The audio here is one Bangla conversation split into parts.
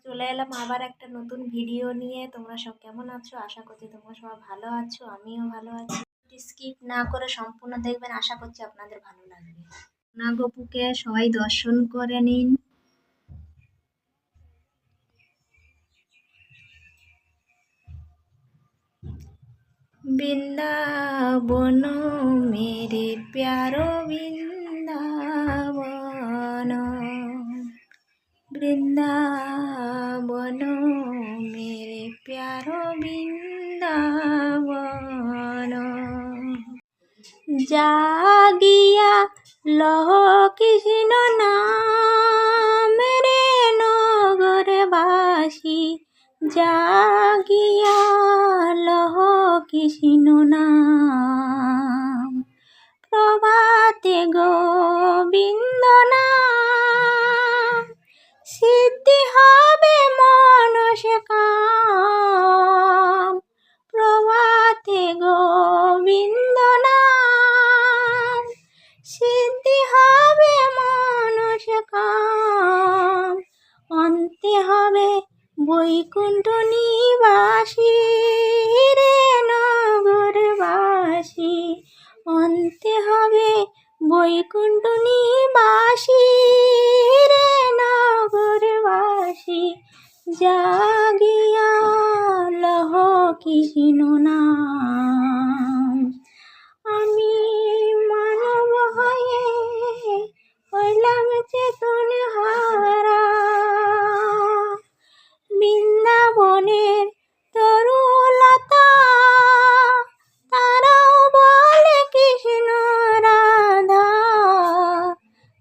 চলে এলাম আবার একটা নতুন ভিডিও নিয়ে। তোমরা সব কেমন আছো? আশা করছি তোমরা সবাই ভালো আছো, আমিও ভালো আছি। স্কিপ না করে সম্পূর্ণ দেখবেন, আশা করছি আপনাদের ভালো লাগবে। না গপুকে সবাই দর্শন করে নিন। বৃন্দাবন মেরে প্যারো বৃন্দাবন, বৃন্দাবন মেরে প্যারো বৃন্দাবন। জাগিয়া লহ কৃষ্ণ নাম রে নগরবাসী, জাগিয়া লহ কৃষ্ণ নাম। প্রভাতে গোবিন্দ নাম, সিদ্ধি হবে মনসে কাম। প্রভাতে গোবিন্দ নাম, সিদ্ধি হবে মনসে কাম। অন্তে হবে বৈকুণ্ঠ নিবাসী রে নগরবাসী, অন্তে হবে বৈকুণ্ঠ নিবাসী রে নগরবাসী। জাগিয়া লহ কৃষ্ণ নাম। আমি মানব হয়ে হইলাম চেতন হারা, বৃন্দাবনের তরুলতা তারাও বলে কৃষ্ণ রাধা।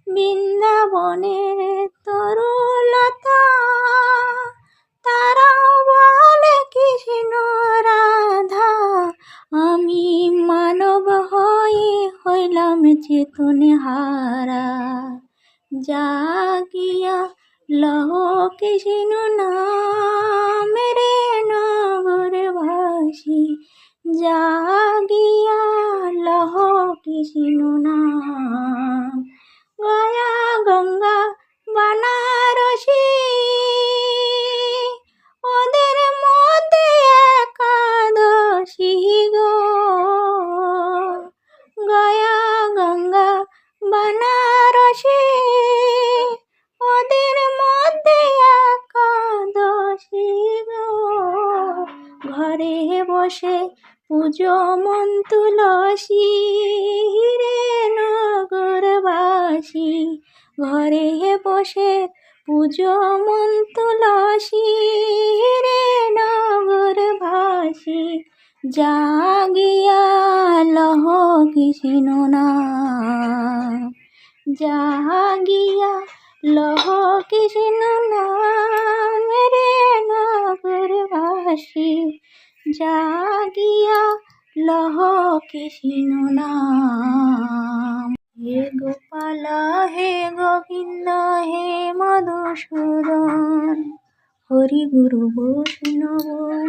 বৃন্দাবনের তরুলতা তারাও বলে কৃষ্ণ রাধা। আমি মানব হয়ে হইলাম চেতন হারা, জাগিয়া লহ কৃষ্ণ নাম রে নগরবাসী, জাগিয়া লহ কৃষ্ণ নাম। গয়া গঙ্গা বানারসি ওদের মধ্যে একাদশী গো। গয়া গঙ্গা বানারসি ওদের মধ্যে একাদশী গো। ঘরে বসে পুজো মন তুলসী রে নগরবাসী, ঘরে বসে পুজো মন তুলসী রে নগরবাসী। জাগিয়া লহ কৃষ্ণ নাম, জাগিয়া লহ কৃষ্ণ নাম রে নগরবাসী, জাগিয়া লহ কৃষ্ণ নাম। হে গোপাল হে গোবিন্দ হে মধুসূদন, হরি গুরু বৈষ্ণব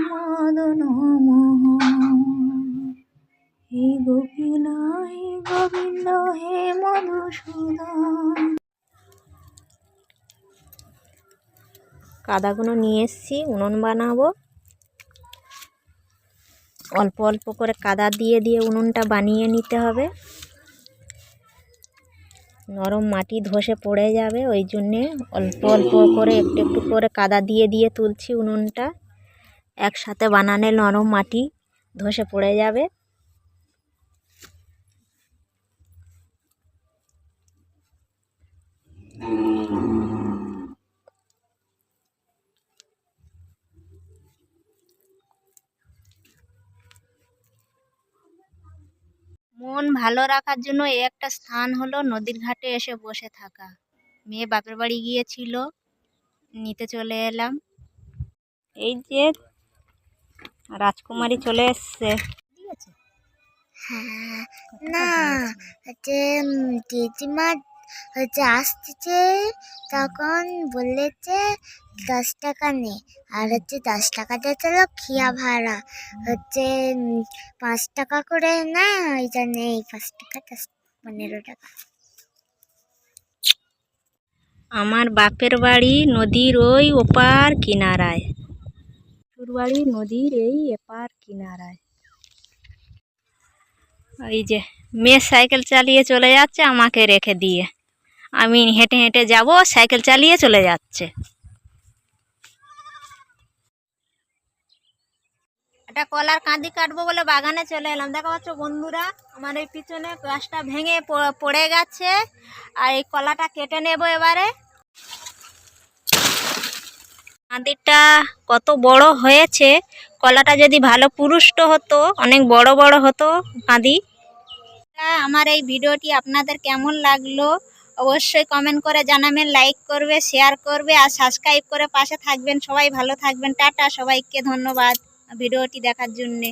মদন মোহন। হে গোপিল হে গোবিন্দ হে মধুসূদন। কাদাগুলো নিয়ে এসছি, উনুন বানাবো। অল্প অল্প করে কাদা দিয়ে দিয়ে উনুনটা বানিয়ে নিতে হবে। নরম মাটি ধসে পড়ে যাবে, ওই জন্যে অল্প অল্প করে একটু একটু করে কাদা দিয়ে দিয়ে তুলছি উনুনটা। একসাথে বানালে নরম মাটি ধসে পড়ে যাবে। মন ভালো রাখার জন্য একটা স্থান হলো নদীর ঘাটে এসে বসে থাকা। মেয়ে বাপের বাড়ি গিয়েছিল, নিতে চলে এলাম। এই যে রাজকুমারী চলে এসছে। হ্যাঁ না হচ্ছে দিদিমা আসতেছে, তখন বলেছে 10 টাকা নে, আর 10 টাকা দিয়ে চলো খিয়া ভাড়া 5 টাকা করে না, ওই জন্য 5 টাকা 15 টাকা। আমার বাপের বাড়ি নদীর ওই ওপার কিনারায়, শ্বশুর বাড়ি নদীর এই এপার কিনারায়। এই যে মেয়ে সাইকেল চালিয়ে চলে যাচ্ছে আমাকে রেখে দিয়ে, আমি হেঁটে হেঁটে যাব, সাইকেল চালিয়ে চলে যাচ্ছে। একটা কলার কাঁদি কাটবো বলে বাগানে চলে এলাম। দেখা পাচ্ছ বন্ধুরা, আমার এই পিছনে গাছটা ভেঙে পড়ে গেছে, আর এই কলাটা কেটে নেব এবারে। কাঁদিটা কত বড় হয়েছে, কলাটা যদি ভালো পুরুষ্ট হতো অনেক বড় বড় হতো কাঁদি। আমার এই ভিডিওটি আপনাদের কেমন লাগলো অবশ্যই কমেন্ট করে জানাবেন, লাইক করবে, শেয়ার করবে আর সাবস্ক্রাইব করে পাশে থাকবেন। সবাই ভালো থাকবেন, টাটা, সবাইকে ধন্যবাদ ভিডিওটি দেখার জন্যে।